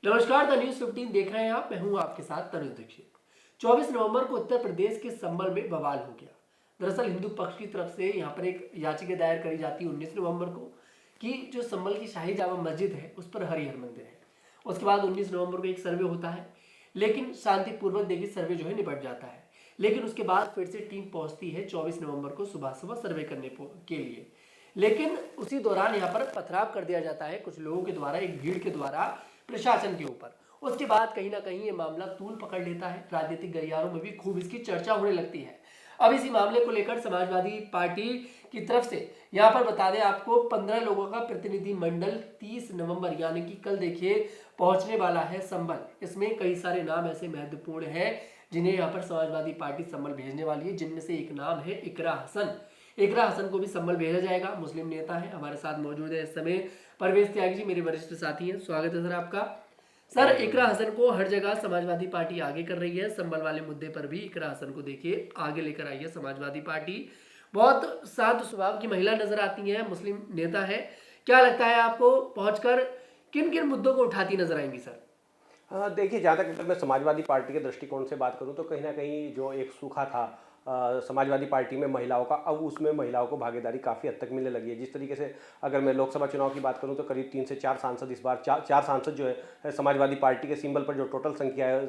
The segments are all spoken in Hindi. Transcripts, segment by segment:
नमस्कार, द न्यूज 15 देख रहे हैं आप। मैं हूं आपके साथ तनुज दीक्षित। 24 नवंबर को उत्तर प्रदेश के संभल में बवाल हो गया। दरअसल हिंदू पक्ष की तरफ से यहां पर एक याचिका दायर करी जाती है 19 नवंबर को कि जो संभल की शाही जामा मस्जिद है उस पर हरिहर मंदिर है। उसके बाद 19 नवंबर को एक सर्वे होता है, लेकिन शांतिपूर्वक देखिए सर्वे जो है निपट जाता है। लेकिन उसके बाद फिर से टीम पहुंचती है 24 नवंबर को सुबह सुबह सर्वे करने के लिए। लेकिन उसी दौरान यहाँ पर पथराव कर दिया जाता है कुछ लोगों के द्वारा, एक भीड़ के द्वारा प्रशासन के ऊपर। उसके बाद कहीं ना कहीं ये मामला तूल पकड़ लेता है। राजनीतिक गलियारों में भी खूब इसकी चर्चा होने लगती है। अब इसी मामले को लेकर समाजवादी पार्टी की तरफ से यहाँ पर बता दें आपको 15 लोगों का प्रतिनिधि मंडल 30 नवंबर यानी कि कल देखिए पहुंचने वाला है संभल। इसमें कई सारे नाम ऐसे महत्वपूर्ण हैं जिन्हें यहाँ पर समाजवादी पार्टी संभल भेजने वाली है, जिनमें से एक नाम है इकरा हसन। इकरा हसन को भी संभल भेजा जाएगा। मुस्लिम नेता है, हमारे साथ मौजूद है इस समय परवेश त्यागी जी, मेरे वरिष्ठ साथी हैं। स्वागत है सर आपका। सर, इकरा हसन को हर जगह समाजवादी पार्टी आगे कर रही है। संभल वाले मुद्दे पर भी इकरा हसन को देखिए आगे लेकर आई है समाजवादी पार्टी। बहुत शांत स्वभाव की महिला नजर आती है, मुस्लिम नेता है। क्या लगता है आपको, पहुंचकर किन किन मुद्दों को उठाती नजर आएंगी सर? देखिए, जहाँ तक अगर मैं समाजवादी पार्टी के दृष्टिकोण से बात करूँ तो कहीं ना कहीं जो एक सूखा था समाजवादी पार्टी में महिलाओं का, अब उसमें महिलाओं को भागीदारी काफ़ी हद तक मिलने लगी है। जिस तरीके से अगर मैं लोकसभा चुनाव की बात करूं तो करीब 3 से 4 सांसद इस बार चार सांसद जो है समाजवादी पार्टी के सिंबल पर, जो टोटल संख्या है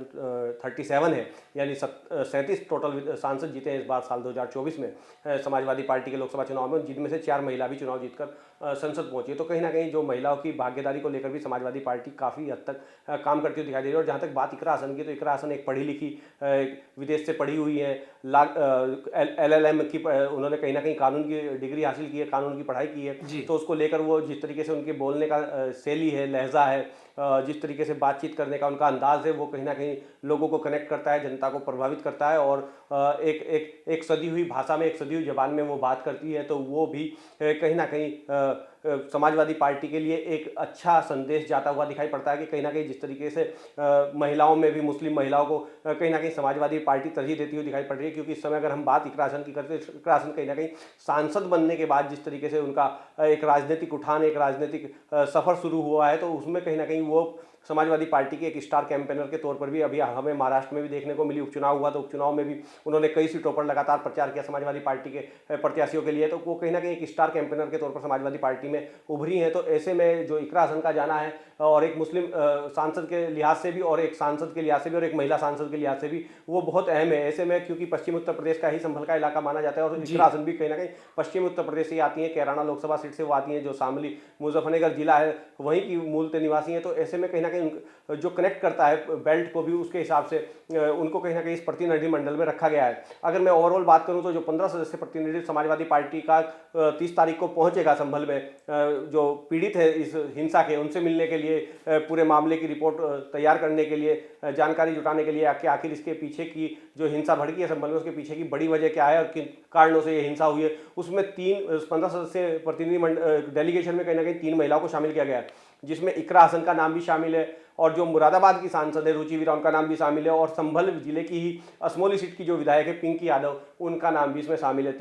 37 है, यानी 37 टोटल सांसद जीते हैं इस बार साल 2024 में समाजवादी पार्टी के लोकसभा चुनाव में, जिनमें से 4 महिला भी चुनाव जीतकर संसद पहुंची है। तो कहीं ना कहीं जो महिलाओं की भागीदारी को लेकर भी समाजवादी पार्टी काफ़ी हद तक काम करती हुई दिखाई दे रही है। और जहाँ तक बात इकरा हसन की, तो इकरा हसन एक पढ़ी लिखी, विदेश से पढ़ी हुई है, LLM की उन्होंने कहीं ना कहीं कानून की डिग्री हासिल की है, कानून की पढ़ाई की है। तो उसको लेकर वो जिस तरीके से उनके बोलने का शैली है, लहजा है, जिस तरीके से बातचीत करने का उनका अंदाज है, वो कहीं ना कहीं लोगों को कनेक्ट करता है, जनता को प्रभावित करता है। और एक सदी हुई भाषा में, एक सदी हुई जबान में वो बात करती है, तो वो भी कहीं ना कहीं समाजवादी पार्टी के लिए एक अच्छा संदेश जाता हुआ दिखाई पड़ता है कि कहीं ना कहीं जिस तरीके से महिलाओं में भी, मुस्लिम महिलाओं को कहीं ना कहीं समाजवादी पार्टी तरजीह देती हुई दिखाई पड़ रही है। क्योंकि इस समय अगर हम बात इकरा हसन की करते हैं, इकरा हसन कहीं ना कहीं सांसद बनने के बाद जिस तरीके से उनका एक राजनीतिक उठान, एक राजनीतिक सफ़र शुरू हुआ है, तो उसमें कहीं ना कहीं वो समाजवादी पार्टी के एक स्टार कैंपेनर के तौर पर भी अभी हमें महाराष्ट्र में भी देखने को मिली। उपचुनाव हुआ तो उपचुनाव में भी उन्होंने कई सीटों पर लगातार प्रचार किया समाजवादी पार्टी के प्रत्याशियों के लिए। तो वो कहीं ना कहीं एक स्टार कैंपेनर के तौर पर समाजवादी पार्टी में उभरी हैं। तो ऐसे में जो इकरा हसन का जाना है, और एक मुस्लिम सांसद के लिहाज से भी, और एक सांसद के लिहाज से भी, और एक महिला सांसद के लिहाज से भी वो बहुत अहम है। ऐसे में क्योंकि पश्चिम उत्तर प्रदेश का ही संभल का इलाका माना जाता है, और इकरा हसन भी कहीं ना कहीं पश्चिम उत्तर प्रदेश से आती हैं, कैराना लोकसभा सीट से वो आती हैं, जो शामली मुजफ्फरनगर जिला है वहीं की मूलतः निवासी हैं। तो ऐसे में कहीं ना कहीं जो कनेक्ट करता है बेल्ट को भी, उसके हिसाब से उनको कहीं ना कहीं इस प्रतिनिधि मंडल में रखा गया है। अगर मैं ओवरऑल बात करूं तो जो 15 सदस्य प्रतिनिधि समाजवादी पार्टी का 30 तारीख को पहुंचेगा संभल में, जो पीड़ित है इस हिंसा के, उनसे मिलने के लिए, पूरे मामले की रिपोर्ट तैयार करने के लिए, जानकारी जुटाने के लिए, कि आखिर इसके पीछे की जो हिंसा भड़की है संभल में, उसके पीछे की बड़ी वजह क्या है और किन कारणों से ये हिंसा हुई है। उसमें 15 सदस्य प्रतिनिधि डेलीगेशन में कहीं ना कहीं 3 महिलाओं को शामिल किया गया है, जिसमें इकरा हसन का नाम भी शामिल है, और जो मुरादाबाद की सांसद है रुचि वीरा, उनका नाम भी शामिल है, और संभल जिले की ही असमोली सीट की जो विधायक है पिंकी यादव, उनका नाम भी इसमें शामिल है।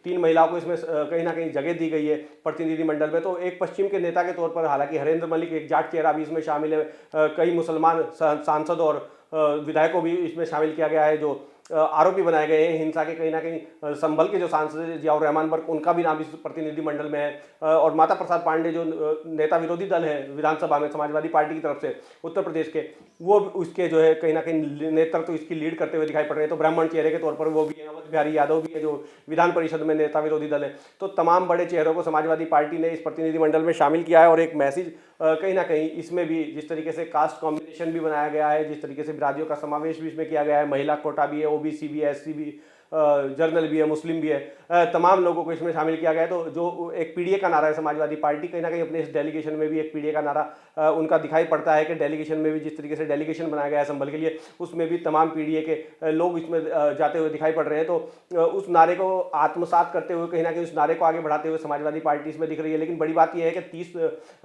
3 महिलाओं को इसमें कहीं ना कहीं जगह दी गई है प्रतिनिधि मंडल में। तो एक पश्चिम के नेता के तौर पर, हालांकि हरेंद्र मलिक एक जाट चेहरा भी इसमें शामिल है, कई मुसलमान सांसद और विधायकों भी इसमें शामिल किया गया है, जो आरोपी बनाए गए हैं हिंसा के। कहीं ना कहीं संभल के जो सांसद जियाउर रहमान बर्क, उनका भी नाम इस प्रतिनिधि मंडल में है, और माता प्रसाद पांडे जो नेता विरोधी दल है विधानसभा में समाजवादी पार्टी की तरफ से उत्तर प्रदेश के, वो उसके जो है कहीं ना कहीं नेतृत्व तो इसकी लीड करते हुए दिखाई पड़ रहे हैं। तो ब्राह्मण चेहरे के तौर पर वो भी है, अवध बिहारी यादव भी है जो विधान परिषद में नेता विरोधी दल है। तो तमाम बड़े चेहरों को समाजवादी पार्टी ने इस प्रतिनिधि मंडल में शामिल किया है, और एक मैसेज कहीं ना कहीं इसमें भी, जिस तरीके से कास्ट कॉम्बिनेशन भी बनाया गया है, जिस तरीके से बिरादियों का समावेश भी इसमें किया गया है, महिला कोटा भी है, ओबीसी भी है, एससी भी, जर्नल भी है, मुस्लिम भी है, तमाम लोगों को इसमें शामिल किया गया है। तो जो एक पीडीए का नारा है समाजवादी पार्टी, कहीं ना कहीं अपने इस डेलीगेशन में भी एक पीडीए का नारा उनका दिखाई पड़ता है कि डेलीगेशन में भी जिस तरीके से डेलीगेशन बनाया गया है संभल के लिए, उसमें भी तमाम पीडीए के लोग इसमें जाते हुए दिखाई पड़ रहे हैं। तो उस नारे को आत्मसात करते हुए, कहीं ना कहीं उस नारे को आगे बढ़ाते हुए समाजवादी पार्टी इसमें दिख रही है। लेकिन बड़ी बात यह है कि 30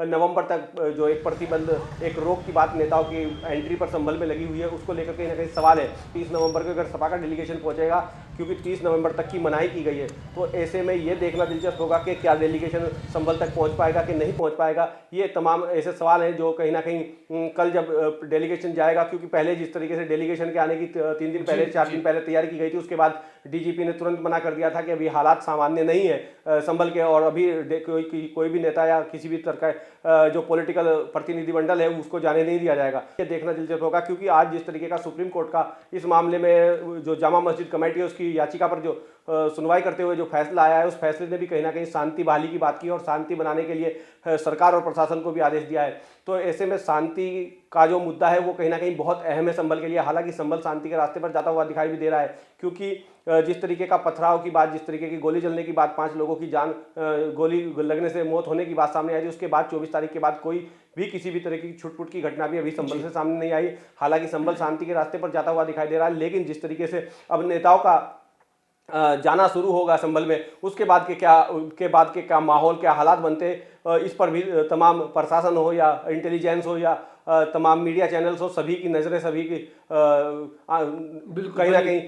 नवंबर तक जो एक प्रतिबंध, एक रोक की बात नेताओं की एंट्री पर संभल में लगी हुई है, उसको लेकर कहीं ना कहीं सवाल है। 30 नवंबर को अगर सपा का डेलीगेशन पहुंचेगा, क्योंकि 30 नवंबर तक की मनाही की गई है, तो ऐसे में ये देखना दिलचस्प होगा कि क्या डेलीगेशन संभल तक पहुंच पाएगा कि नहीं पहुंच पाएगा। ये तमाम ऐसे सवाल है जो कहीं ना कहीं कल जब डेलीगेशन जाएगा, क्योंकि पहले जिस तरीके से डेलीगेशन के आने की 3 दिन पहले 4 दिन पहले तैयारी की गई थी, उसके बाद डीजीपी ने तुरंत मना कर दिया था कि अभी हालात सामान्य नहीं है संभल के, और अभी कोई भी नेता या किसी भी तरह का जो पॉलिटिकल प्रतिनिधिमंडल है उसको जाने नहीं दिया जाएगा। ये देखना दिलचस्प होगा, क्योंकि आज जिस तरीके का सुप्रीम कोर्ट का इस मामले में जो जामा मस्जिद कमेटी है उसकी याचिका पर जो सुनवाई करते हुए जो फैसला आया है, उस फैसले ने भी कहीं ना कहीं शांति बहाली की बात की और शांति बनाने के लिए सरकार और प्रशासन को भी आदेश दिया है। तो ऐसे में शांति का जो मुद्दा है वो कहीं ना कहीं बहुत अहम है संभल के लिए। हालांकि संभल शांति के रास्ते पर जाता हुआ दिखाई भी दे रहा है, क्योंकि जिस तरीके का पथराव की बात, जिस तरीके की गोली चलने की बात, 5 लोगों की जान गोली लगने से मौत होने की बात सामने आई थी, उसके बाद 24 तारीख के बाद कोई भी किसी भी तरह की छुटपुट की घटना भी अभी संभल से सामने नहीं आई। हालांकि संभल शांति के रास्ते पर जाता हुआ दिखाई दे रहा है, लेकिन जिस तरीके से अब नेताओं का जाना शुरू होगा संभल में, उसके बाद के क्या माहौल, क्या हालात बनते, इस पर भी तमाम प्रशासन हो या इंटेलिजेंस हो या तमाम मीडिया चैनल्स हो, सभी की नज़रें, सभी की कहीं ना कहीं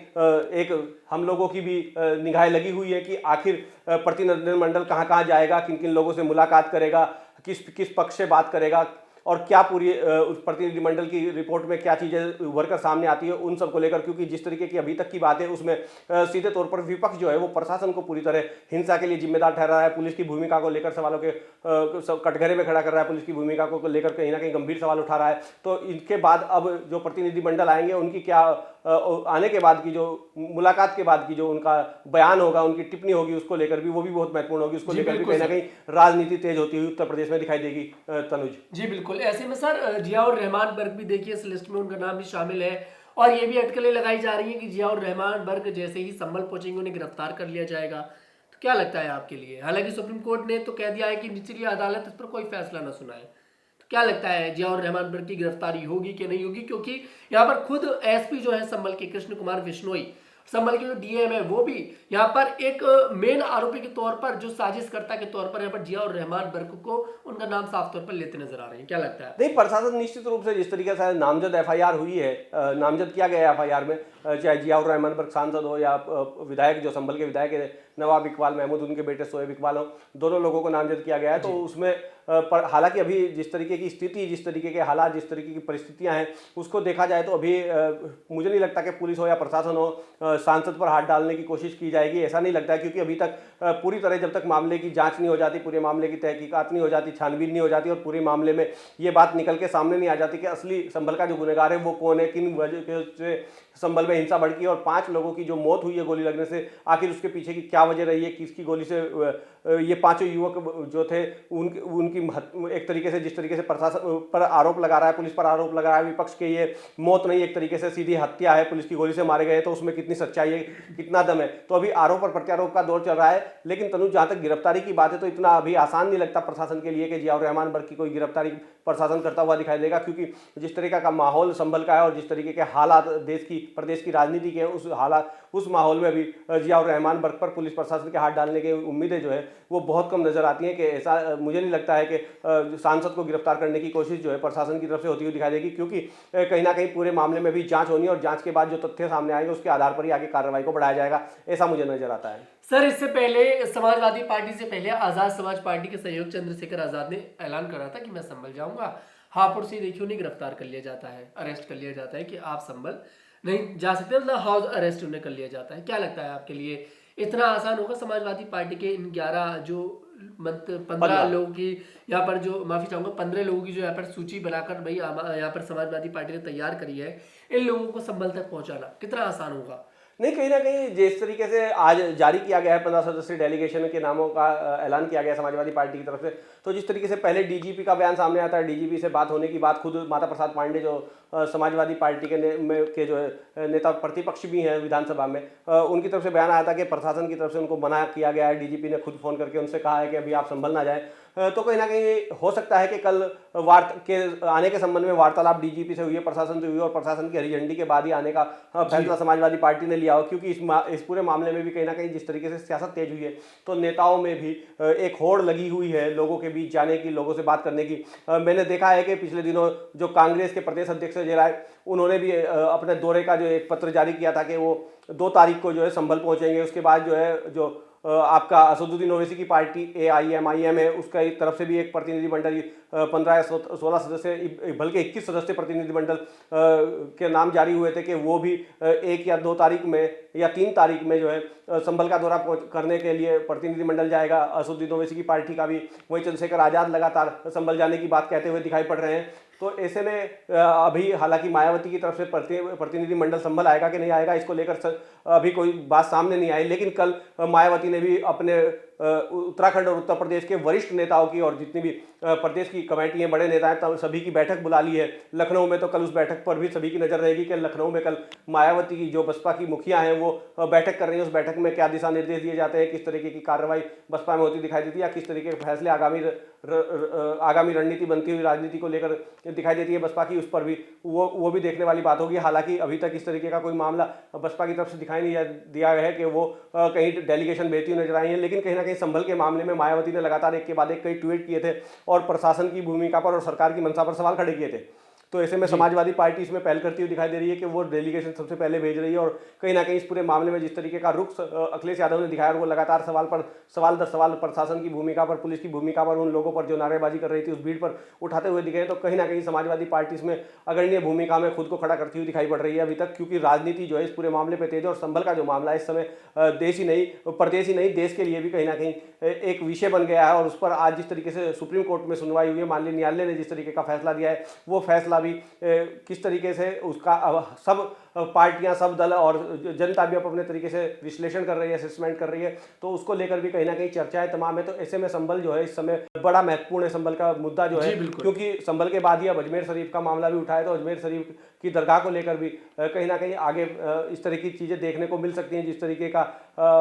एक हम लोगों की भी निगाहें लगी हुई है कि आखिर प्रतिनिधिमंडल कहाँ कहाँ जाएगा, किन किन लोगों से मुलाकात करेगा, किस पक्ष से बात करेगा, और क्या पूरी उस प्रतिनिधिमंडल की रिपोर्ट में क्या चीज़ें उभर कर सामने आती है उन सबको लेकर। क्योंकि जिस तरीके की अभी तक की बात है उसमें सीधे तौर पर विपक्ष जो है वो प्रशासन को पूरी तरह हिंसा के लिए जिम्मेदार ठहरा रहा है, पुलिस की भूमिका को लेकर सवालों के कटघरे में खड़ा कर रहा है, पुलिस की भूमिका को लेकर कहीं ना कहीं गंभीर सवाल उठा रहा है। तो इनके बाद अब जो प्रतिनिधिमंडल आएंगे उनकी क्या आने के बाद की जो मुलाकात के बाद की जो उनका बयान होगा, उनकी टिप्पणी होगी, उसको लेकर भी वो भी बहुत महत्वपूर्ण होगी। उसको लेकर भी कहीं ना कहीं राजनीति तेज होती हुई उत्तर प्रदेश में दिखाई देगी। तनुज जी बिल्कुल, ऐसे में सर जियाउर रहमान बर्ग भी देखिए इस लिस्ट में उनका नाम भी शामिल है, और ये भी अटकलें लगाई जा रही है कि जियाउर रहमान बर्ग जैसे ही संभल पहुंचेंगे उन्हें गिरफ्तार कर लिया जाएगा। तो क्या लगता है आपके लिए? हालांकि सुप्रीम कोर्ट ने तो कह दिया है कि निचली अदालत इस पर कोई फैसला न सुनाए, तो क्या लगता है जियाउर रहमान बर्ग की गिरफ्तारी होगी कि नहीं होगी? क्योंकि यहाँ पर खुद एसपी जो है संभल के कृष्ण कुमार बिश्नोई, संभल के जो डीएम है, वो भी यहाँ पर एक मेन आरोपी के तौर पर, जो साजिशकर्ता के तौर पर यहाँ पर जियाउर रहमान बर्ग को उनका नाम साफ तौर पर लेते नजर आ रहे हैं। क्या लगता है? नहीं, प्रशासन निश्चित रूप से जिस तरीके से नामजद एफआईआर हुई है, नामजद किया गया है एफआईआर में, चाहे जियाउर रहमान बर्ग सांसद हो या विधायक जो संभल के विधायक है नवाब इकबाल महमूद, उनके बेटे शोएब इकबाल हो, दोनों लोगों को नामजद किया गया है। तो उसमें हालांकि अभी जिस तरीके की स्थिति, जिस तरीके के हालात, जिस तरीके की परिस्थितियां हैं, उसको देखा जाए तो अभी मुझे नहीं लगता कि पुलिस हो या प्रशासन हो सांसद पर हाथ डालने की कोशिश की जाएगी, ऐसा नहीं लगता है। क्योंकि अभी तक पूरी तरह जब तक मामले की जांच नहीं हो जाती, पूरे मामले की तहकीकात नहीं हो जाती, छानबीन नहीं हो जाती, और पूरे मामले में ये बात निकल के सामने नहीं आ जाती कि असली संभल का जो गुनहगार है वो कौन है, किन वजह से संभल में हिंसा भड़की और 5 लोगों की जो मौत हुई है गोली लगने से, आखिर उसके पीछे की क्या वजह रही है, किसकी गोली से ये 5 युवक जो थे उनकी एक तरीके से, जिस तरीके से प्रशासन पर आरोप लगा रहा है, पुलिस पर आरोप लगा रहा है विपक्ष के, ये मौत नहीं एक तरीके से सीधी हत्या है, पुलिस की गोली से मारे गए, तो उसमें कितनी सच्चाई है, कितना दम है। तो अभी आरोप और प्रत्यारोप का दौर चल रहा है। लेकिन तनुज, जहाँ तक गिरफ्तारी की बात है तो इतना अभी आसान नहीं लगता प्रशासन के लिए कि जियाउर रहमान बर्ग की कोई गिरफ्तारी प्रशासन करता हुआ दिखाई देगा। क्योंकि जिस तरीके का माहौल संभल का है और जिस तरीके के हालात प्रदेश की राजनीति के हैं, उस माहौल में भी जियाउर रहमान बर्ग पर पुलिस प्रशासन के हाथ डालने की उम्मीदें जो है वो बहुत कम नजर आती हैं। कि ऐसा मुझे नहीं लगता है कि सांसद को गिरफ्तार करने की कोशिश जो है प्रशासन की तरफ से होती हुई दिखाई देगी, क्योंकि कहीं ना कहीं पूरे मामले में भी जांच होनी है और जांच के बाद जो तथ्य सामने आएंगे उसके आधार पर ही आगे कार्रवाई को बढ़ाया जाएगा, ऐसा मुझे नजर आता है। सर, इससे पहले समाजवादी पार्टी से पहले आजाद समाज पार्टी के सहयोग चंद्रशेखर आजाद ने ऐलान करा था कि मैं संभल जाऊंगा। हापुड़ से देखिए उन्हें गिरफ्तार कर लिया जाता है, अरेस्ट कर लिया जाता है कि आप संभल नहीं जा सकते, मतलब हाउस अरेस्ट उन्हें कर लिया जाता है। क्या लगता है आपके लिए इतना आसान होगा समाजवादी पार्टी के इन 11 जो 15 लोगों की यहाँ पर, जो माफी चाहूंगा 15 लोगों की जो यहाँ पर सूची बनाकर भाई यहाँ पर समाजवादी पार्टी ने तैयार करी है, इन लोगों को संभल तक पहुंचाना कितना आसान होगा? नहीं, कहीं ना कहीं जिस तरीके से आज जारी किया गया है 15 सदस्यीय डेलीगेशन के नामों का ऐलान किया गया समाजवादी पार्टी की तरफ से, तो जिस तरीके से पहले डीजीपी का बयान सामने आता है, डीजीपी से बात होने की बात खुद माता प्रसाद पांडे जो समाजवादी पार्टी के जो नेता प्रतिपक्ष भी हैं विधानसभा में, उनकी तरफ से बयान आया था कि प्रशासन की तरफ से उनको मना किया गया है। डीजीपी ने खुद फोन करके उनसे कहा है कि अभी आप संभल ना जाए। तो कहीं ना कहीं हो सकता है कि कल आने के संबंध में वार्तालाप डीजीपी से हुई है, प्रशासन से हुई और प्रशासन की हरी झंडी के बाद ही आने का फैसला समाजवादी पार्टी ने लिया हो। क्योंकि इस पूरे मामले में भी कहीं ना कहीं जिस तरीके से सियासत तेज हुई है, तो नेताओं में भी एक होड़ लगी हुई है लोगों के बीच जाने की, लोगों से बात करने की। मैंने देखा है कि पिछले दिनों जो कांग्रेस के प्रदेश अध्यक्ष अजय राय, उन्होंने भी अपने दौरे का जो एक पत्र जारी किया था कि वो 2 तारीख को जो है संभल पहुंचेंगे। उसके बाद जो है जो आपका असदुद्दीन ओवैसी की पार्टी AIMIM है, उसका एक तरफ से भी एक प्रतिनिधिमंडल 15 या 16 सदस्य बल्कि 21 सदस्य प्रतिनिधिमंडल के नाम जारी हुए थे कि वो भी 1 या 2 तारीख में या 3 तारीख में जो है संभल का दौरा करने के लिए प्रतिनिधिमंडल जाएगा। असदुद्दीन ओवैसी की पार्टी का भी, वहीं चंद्रशेखर आजाद लगातार संभल जाने की बात कहते हुए दिखाई पड़ रहे हैं। तो ऐसे में अभी हालांकि मायावती की तरफ से प्रतिनिधिमंडल संभल आएगा कि नहीं आएगा, इसको लेकर अभी कोई बात सामने नहीं आई। लेकिन कल मायावती ने भी अपने उत्तराखंड और उत्तर प्रदेश के वरिष्ठ नेताओं की और जितनी भी प्रदेश की कमेटी हैं, बड़े नेता हैं, तब सभी की बैठक बुला ली है लखनऊ में। तो कल उस बैठक पर भी सभी की नजर रहेगी कि लखनऊ में कल मायावती की जो बसपा की मुखिया हैं वो बैठक कर रही है। उस बैठक में क्या दिशा निर्देश दिए जाते हैं, किस तरीके की कार्रवाई बसपा में होती दिखाई देती है, या किस तरीके के फैसले आगामी रणनीति बनती हुई राजनीति को लेकर दिखाई देती है बसपा की, उस पर भी वो भी देखने वाली बात होगी। हालांकि अभी तक इस तरीके का कोई मामला बसपा की तरफ से दिखाई नहीं दिया गया है कि वो कहीं डेलीगेशन भेजती हुई नजर आई है। लेकिन कहीं ना कहीं संभल के मामले में मायावती ने लगातार एक के बाद एक कई ट्वीट किए थे और प्रशासन की भूमिका पर और सरकार की मंशा पर सवाल खड़े किए थे। तो ऐसे में समाजवादी पार्टी इसमें पहल करती हुई दिखाई दे रही है कि वो डेलीगेशन सबसे पहले भेज रही है। और कहीं ना कहीं इस पूरे मामले में जिस तरीके का रुख अखिलेश यादव ने दिखाया, वो लगातार सवाल दर सवाल प्रशासन की भूमिका पर, पुलिस की भूमिका पर, उन लोगों पर जो नारेबाजी कर रही थी उस भीड़ पर उठाते हुए दिखे। तो कहीं ना कहीं समाजवादी पार्टी इसमें अग्रणी भूमिका में खुद को खड़ा करती हुई दिखाई पड़ रही है अभी तक, क्योंकि राजनीति जो है इस पूरे मामले पर तेज है। और संभल का जो मामला है इस समय देश ही नहीं, प्रदेश ही नहीं, देश के लिए भी कहीं ना कहीं एक विषय बन गया है। और उस पर आज जिस तरीके से सुप्रीम कोर्ट में सुनवाई हुई है, माननीय न्यायालय ने जिस तरीके का फैसला दिया है, वो फैसला भी किस तरीके से उसका सब पार्टियां, सब दल और जनता भी अपने तरीके से विश्लेषण कर रही है, असेसमेंट कर रही है। तो उसको लेकर भी कहीं ना कहीं चर्चाएं तमाम है। तो ऐसे में संभल जो है इस समय बड़ा महत्वपूर्ण है, संभल का मुद्दा जो है, क्योंकि संभल के बाद ही अब अजमेर शरीफ का मामला भी उठा है। तो अजमेर शरीफ की दरगाह को लेकर भी कहीं ना कहीं आगे इस तरह की चीजें देखने को मिल सकती हैं। जिस तरीके का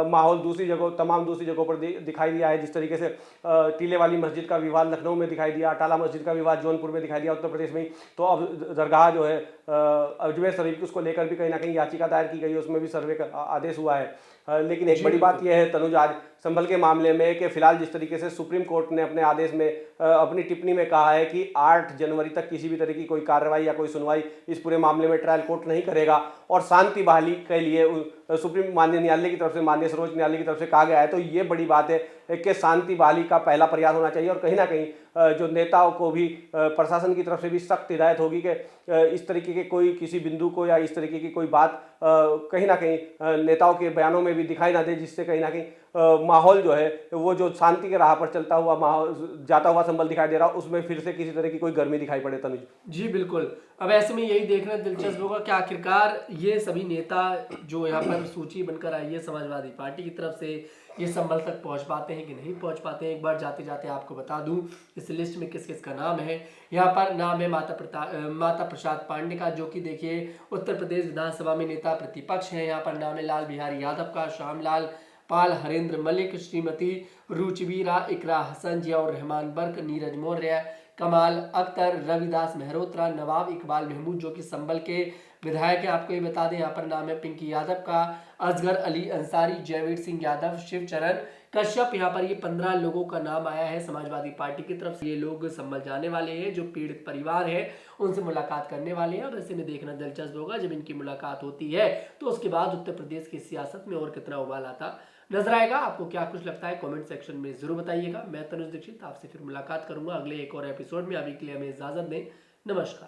माहौल तमाम दूसरी जगहों पर दिखाई दिया है, जिस तरीके से टीले वाली मस्जिद का विवाद लखनऊ में दिखाई दिया, अटाला मस्जिद का विवाद जौनपुर में दिखाई दिया, उत्तर प्रदेश में। तो अब दरगाह जो है अजमेर शरीफ की, उसको लेकर भी कहीं ना कहीं याचिका दायर की गई है, उसमें भी सर्वे का आदेश हुआ है। लेकिन एक बड़ी बात यह है तनुज आज संभल के मामले में कि फिलहाल जिस तरीके से सुप्रीम कोर्ट ने अपने आदेश में अपनी टिप्पणी में कहा है कि 8 जनवरी तक किसी भी तरह की कोई कार्रवाई या कोई सुनवाई इस पूरे मामले में ट्रायल कोर्ट नहीं करेगा, और शांति बहाली के लिए सुप्रीम माननीय न्यायालय की तरफ से, माननीय सर्वोच्च न्यायालय की तरफ से कहा गया है। तो ये बड़ी बात है कि शांति बहाली का पहला प्रयास होना चाहिए। और कहीं ना कहीं जो नेताओं को भी प्रशासन की तरफ से भी सख्त हिदायत होगी कि इस तरीके के कोई किसी बिंदु को या इस तरीके की कोई बात कहीं ना कहीं नेताओं के बयानों में भी दिखाई ना दे, जिससे कहीं ना कहीं माहौल जो है वो जो शांति के राह पर चलता हुआ माहौल जाता हुआ संभल दिखाई दे रहा, उसमें फिर से किसी तरह की कोई गर्मी दिखाई पड़े। तनुज जी बिल्कुल। अब ऐसे में यही देखना दिलचस्प होगा कि आखिरकार ये सभी नेता जो यहाँ पर सूची बनकर आई है समाजवादी पार्टी की तरफ से, ये संभल तक पहुँच पाते हैं कि नहीं पहुँच पाते हैं। एक बार जाते जाते आपको बता दूं इस लिस्ट में किस किस का नाम है। यहाँ पर नाम है माता प्रसाद पांडे का, जो कि देखिए उत्तर प्रदेश विधानसभा में नेता प्रतिपक्ष हैं। यहाँ पर नाम है लाल बिहारी यादव का, श्यामलाल पाल, हरेंद्र मलिक, श्रीमती रुचवीरा, इकरा हसन, जियाउर रहमान बर्क, नीरज मौर्य, कमाल अख्तर, रविदास मेहरोत्रा, नवाब इकबाल महमूद जो कि संभल के विधायक है। आपको ये बता दें यहाँ पर नाम है पिंकी यादव का, असगर अली अंसारी, जयवीर सिंह यादव, शिवचरण कश्यप। यहाँ पर ये 15 लोगों का नाम आया है समाजवादी पार्टी की तरफ से। ये लोग संभल जाने वाले हैं, जो पीड़ित परिवार है उनसे मुलाकात करने वाले हैं। और ऐसे में देखना दिलचस्प होगा जब इनकी मुलाकात होती है तो उसके बाद उत्तर प्रदेश की सियासत में और कितना उबाल आता नजर आएगा। आपको क्या कुछ लगता है कमेंट सेक्शन में जरूर बताइएगा। मैं तनुज दीक्षित आपसे फिर मुलाकात करूंगा अगले एक और एपिसोड में। अभी के लिए हमें इजाजत दें, नमस्कार।